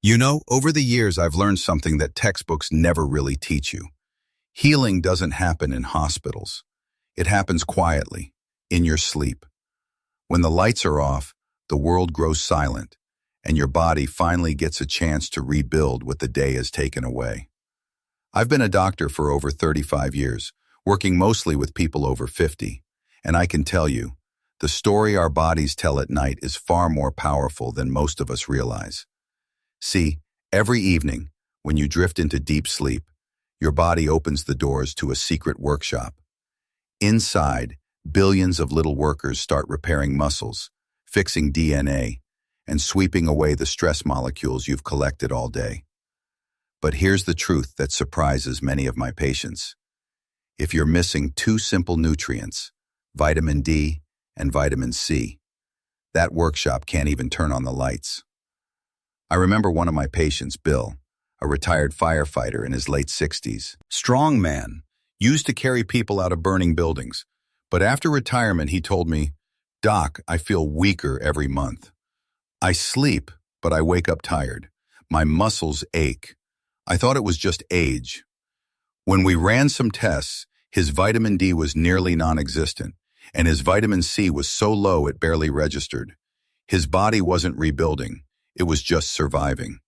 You know, over the years, I've learned something that textbooks never really teach you. Healing doesn't happen in hospitals. It happens quietly, in your sleep. When the lights are off, the world grows silent, and your body finally gets a chance to rebuild what the day has taken away. I've been a doctor for over 35 years, working mostly with people over 50, and I can tell you, the story our bodies tell at night is far more powerful than most of us realize. See, every evening, when you drift into deep sleep, your body opens the doors to a secret workshop. Inside, billions of little workers start repairing muscles, fixing DNA, and sweeping away the stress molecules you've collected all day. But here's the truth that surprises many of my patients. If you're missing two simple nutrients, vitamin D and vitamin C, that workshop can't even turn on the lights. I remember one of my patients, Bill, a retired firefighter in his late 60s. Strong man, used to carry people out of burning buildings. But after retirement, he told me, "Doc, I feel weaker every month. I sleep, but I wake up tired. My muscles ache. I thought it was just age." When we ran some tests, his vitamin D was nearly non-existent, and his vitamin C was so low it barely registered. His body wasn't rebuilding. It was just surviving.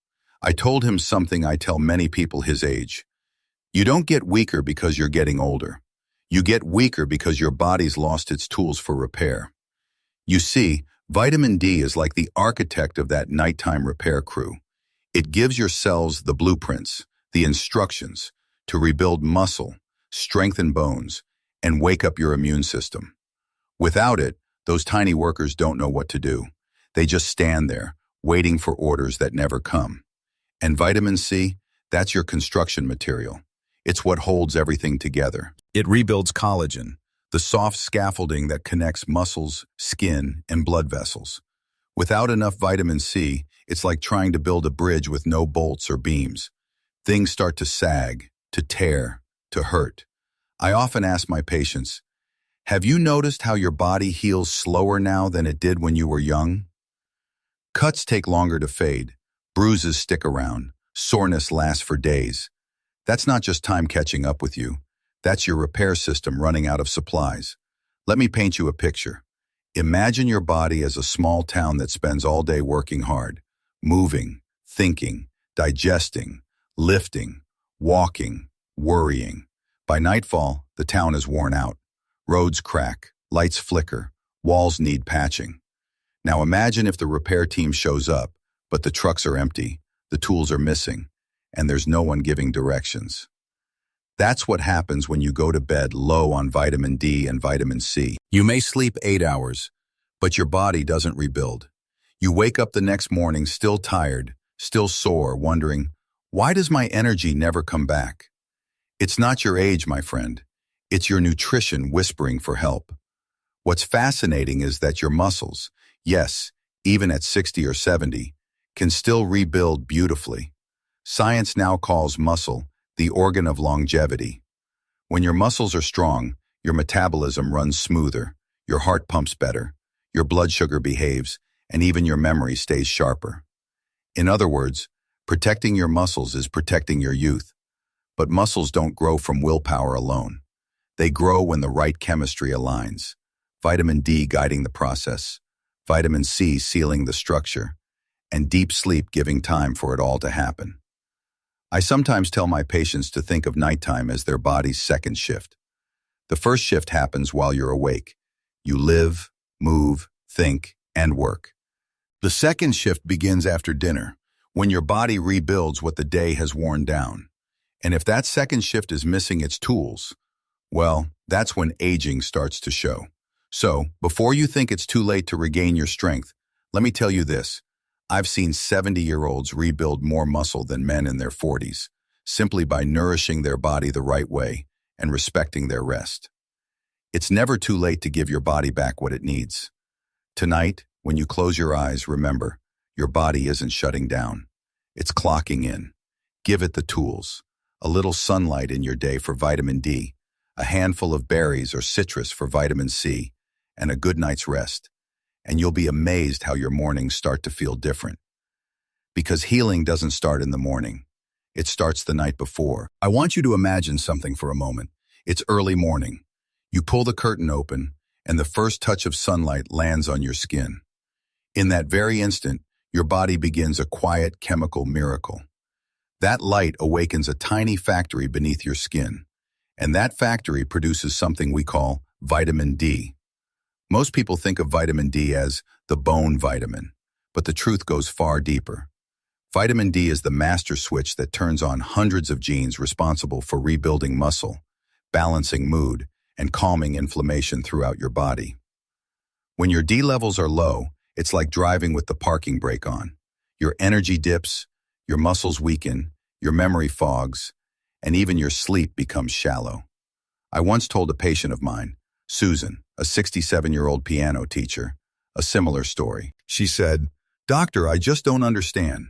I told him something I tell many people his age. You don't get weaker because you're getting older. You get weaker because your body's lost its tools for repair. You see, vitamin D is like the architect of that nighttime repair crew. It gives your cells the blueprints, the instructions to rebuild muscle, strengthen bones, and wake up your immune system. Without it, those tiny workers don't know what to do. They just stand there, waiting for orders that never come. And vitamin C, that's your construction material. It's what holds everything together. It rebuilds collagen, the soft scaffolding that connects muscles, skin, and blood vessels. Without enough vitamin C, it's like trying to build a bridge with no bolts or beams. Things start to sag, to tear, to hurt. I often ask my patients, have you noticed how your body heals slower now than it did when you were young? Cuts take longer to fade. Bruises stick around. Soreness lasts for days. That's not just time catching up with you. That's your repair system running out of supplies. Let me paint you a picture. Imagine your body as a small town that spends all day working hard, moving, thinking, digesting, lifting, walking, worrying. By nightfall, the town is worn out. Roads crack, lights flicker, walls need patching. Now imagine if the repair team shows up, but the trucks are empty, the tools are missing, and there's no one giving directions. That's what happens when you go to bed low on vitamin D and vitamin C. You may sleep 8 hours, but your body doesn't rebuild. You wake up the next morning still tired, still sore, wondering, why does my energy never come back? It's not your age, my friend. It's your nutrition whispering for help. What's fascinating is that your muscles, yes, even at 60 or 70, can still rebuild beautifully. Science now calls muscle the organ of longevity. When your muscles are strong, your metabolism runs smoother, your heart pumps better, your blood sugar behaves, and even your memory stays sharper. In other words, protecting your muscles is protecting your youth. But muscles don't grow from willpower alone. They grow when the right chemistry aligns. Vitamin D guiding the process, vitamin C sealing the structure, and deep sleep giving time for it all to happen. I sometimes tell my patients to think of nighttime as their body's second shift. The first shift happens while you're awake. You live, move, think, and work. The second shift begins after dinner, when your body rebuilds what the day has worn down. And if that second shift is missing its tools, well, that's when aging starts to show. So, before you think it's too late to regain your strength, let me tell you this. I've seen 70-year-olds rebuild more muscle than men in their 40s, simply by nourishing their body the right way and respecting their rest. It's never too late to give your body back what it needs. Tonight, when you close your eyes, remember, your body isn't shutting down. It's clocking in. Give it the tools. A little sunlight in your day for vitamin D, a handful of berries or citrus for vitamin C, and a good night's rest. And you'll be amazed how your mornings start to feel different. Because healing doesn't start in the morning. It starts the night before. I want you to imagine something for a moment. It's early morning. You pull the curtain open, and the first touch of sunlight lands on your skin. In that very instant, your body begins a quiet chemical miracle. That light awakens a tiny factory beneath your skin, and that factory produces something we call vitamin D. Most people think of vitamin D as the bone vitamin, but the truth goes far deeper. Vitamin D is the master switch that turns on hundreds of genes responsible for rebuilding muscle, balancing mood, and calming inflammation throughout your body. When your D levels are low, it's like driving with the parking brake on. Your energy dips, your muscles weaken, your memory fogs, and even your sleep becomes shallow. I once told a patient of mine, Susan, a 67-year-old piano teacher, a similar story. She said, "Doctor, I just don't understand.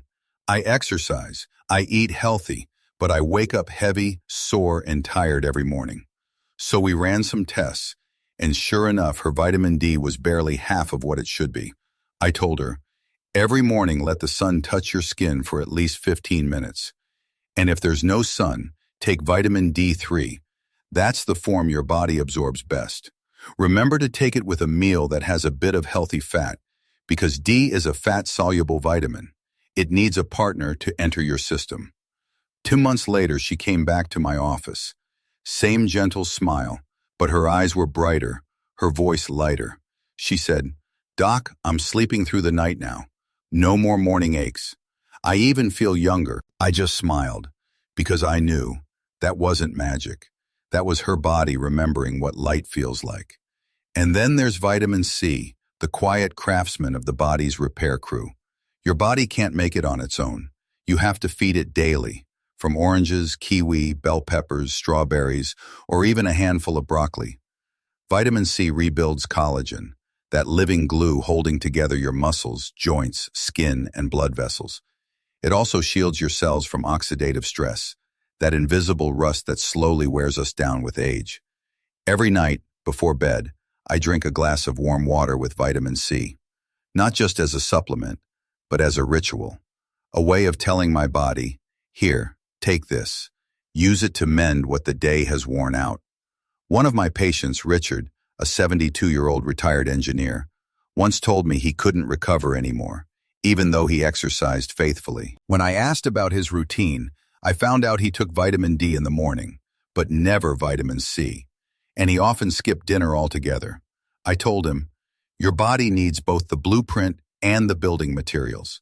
I exercise, I eat healthy, but I wake up heavy, sore, and tired every morning." So we ran some tests, and sure enough, her vitamin D was barely half of what it should be. I told her, "Every morning let the sun touch your skin for at least 15 minutes. And if there's no sun, take vitamin D3. That's the form your body absorbs best. Remember to take it with a meal that has a bit of healthy fat, because D is a fat-soluble vitamin. It needs a partner to enter your system." 2 months later, she came back to my office. Same gentle smile, but her eyes were brighter, her voice lighter. She said, "Doc, I'm sleeping through the night now. No more morning aches. I even feel younger." I just smiled, because I knew that wasn't magic. That was her body remembering what light feels like. And then there's vitamin C, the quiet craftsman of the body's repair crew. Your body can't make it on its own. You have to feed it daily, from oranges, kiwi, bell peppers, strawberries, or even a handful of broccoli. Vitamin C rebuilds collagen, that living glue holding together your muscles, joints, skin, and blood vessels. It also shields your cells from oxidative stress, that invisible rust that slowly wears us down with age. Every night, before bed, I drink a glass of warm water with vitamin C, not just as a supplement, but as a ritual, a way of telling my body, "Here, take this. Use it to mend what the day has worn out." One of my patients, Richard, a 72-year-old retired engineer, once told me he couldn't recover anymore, even though he exercised faithfully. When I asked about his routine, I found out he took vitamin D in the morning, but never vitamin C, and he often skipped dinner altogether. I told him, "Your body needs both the blueprint and the building materials.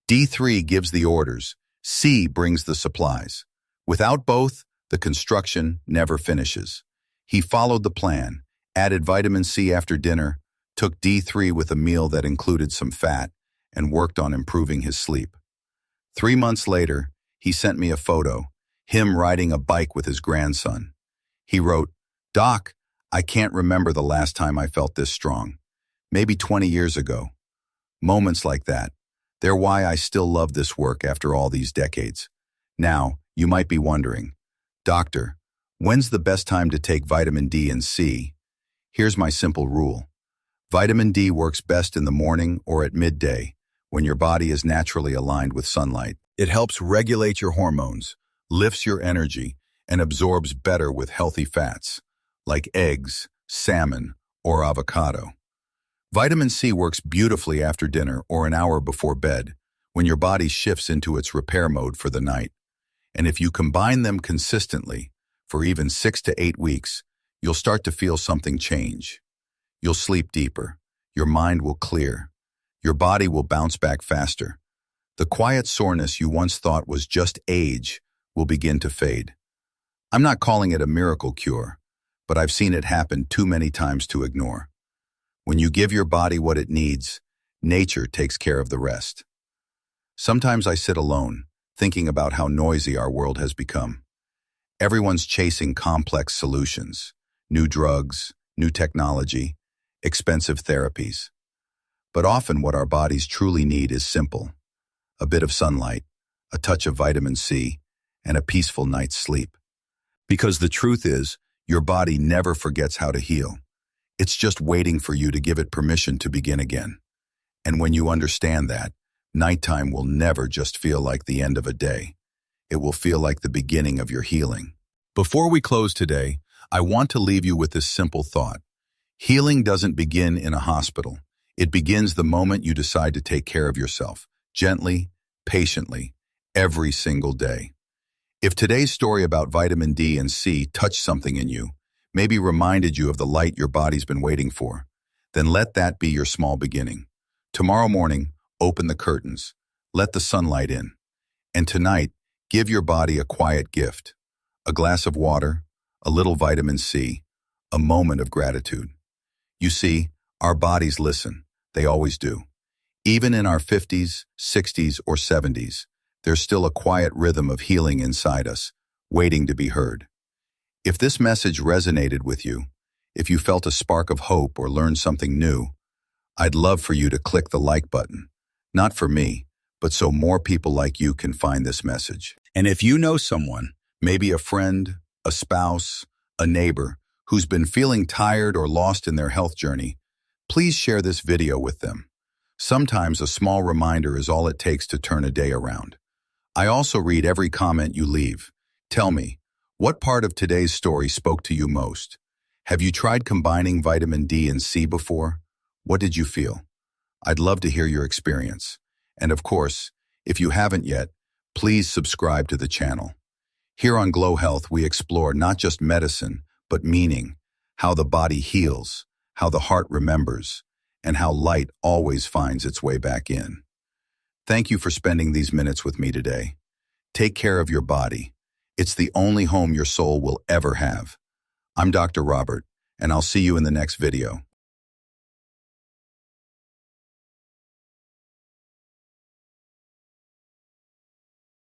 D3 gives the orders, C brings the supplies. Without both, the construction never finishes." He followed the plan, added vitamin C after dinner, took D3 with a meal that included some fat, and worked on improving his sleep. 3 months later, he sent me a photo, him riding a bike with his grandson. He wrote, "Doc, I can't remember the last time I felt this strong. Maybe 20 years ago." Moments like that, they're why I still love this work after all these decades. Now, you might be wondering, "Doctor, when's the best time to take vitamin D and C?" Here's my simple rule. Vitamin D works best in the morning or at midday, when your body is naturally aligned with sunlight. It helps regulate your hormones, lifts your energy, and absorbs better with healthy fats, like eggs, salmon, or avocado. Vitamin C works beautifully after dinner or an hour before bed, when your body shifts into its repair mode for the night. And if you combine them consistently, for even 6 to 8 weeks, you'll start to feel something change. You'll sleep deeper, your mind will clear, your body will bounce back faster. The quiet soreness you once thought was just age will begin to fade. I'm not calling it a miracle cure, but I've seen it happen too many times to ignore. When you give your body what it needs, nature takes care of the rest. Sometimes I sit alone, thinking about how noisy our world has become. Everyone's chasing complex solutions, new drugs, new technology, expensive therapies. But often what our bodies truly need is simple: a bit of sunlight, a touch of vitamin C, and a peaceful night's sleep. Because the truth is, your body never forgets how to heal. It's just waiting for you to give it permission to begin again. And when you understand that, Nighttime will never just feel like the end of a day. It will feel like the beginning of your healing. Before we close today, I want to leave you with this simple thought. Healing doesn't begin in a hospital. It begins the moment you decide to take care of yourself, gently, patiently, every single day. If today's story about vitamin D and C touched something in you, maybe reminded you of the light your body's been waiting for, then let that be your small beginning. Tomorrow morning, open the curtains. Let the sunlight in. And tonight, give your body a quiet gift. A glass of water, a little vitamin C, a moment of gratitude. You see, our bodies listen. They always do. Even in our 50s, 60s, or 70s, there's still a quiet rhythm of healing inside us, waiting to be heard. If this message resonated with you, if you felt a spark of hope or learned something new, I'd love for you to click the like button. Not for me, but so more people like you can find this message. And if you know someone, maybe a friend, a spouse, a neighbor, who's been feeling tired or lost in their health journey, please share this video with them. Sometimes a small reminder is all it takes to turn a day around. I also read every comment you leave. Tell me, what part of today's story spoke to you most? Have you tried combining vitamin D and C before? What did you feel? I'd love to hear your experience. And of course, if you haven't yet, please subscribe to the channel. Here on Glow Health, we explore not just medicine, but meaning, how the body heals, how the heart remembers, and how light always finds its way back in. Thank you for spending these minutes with me today. Take care of your body. It's the only home your soul will ever have. I'm Dr. Robert, and I'll see you in the next video.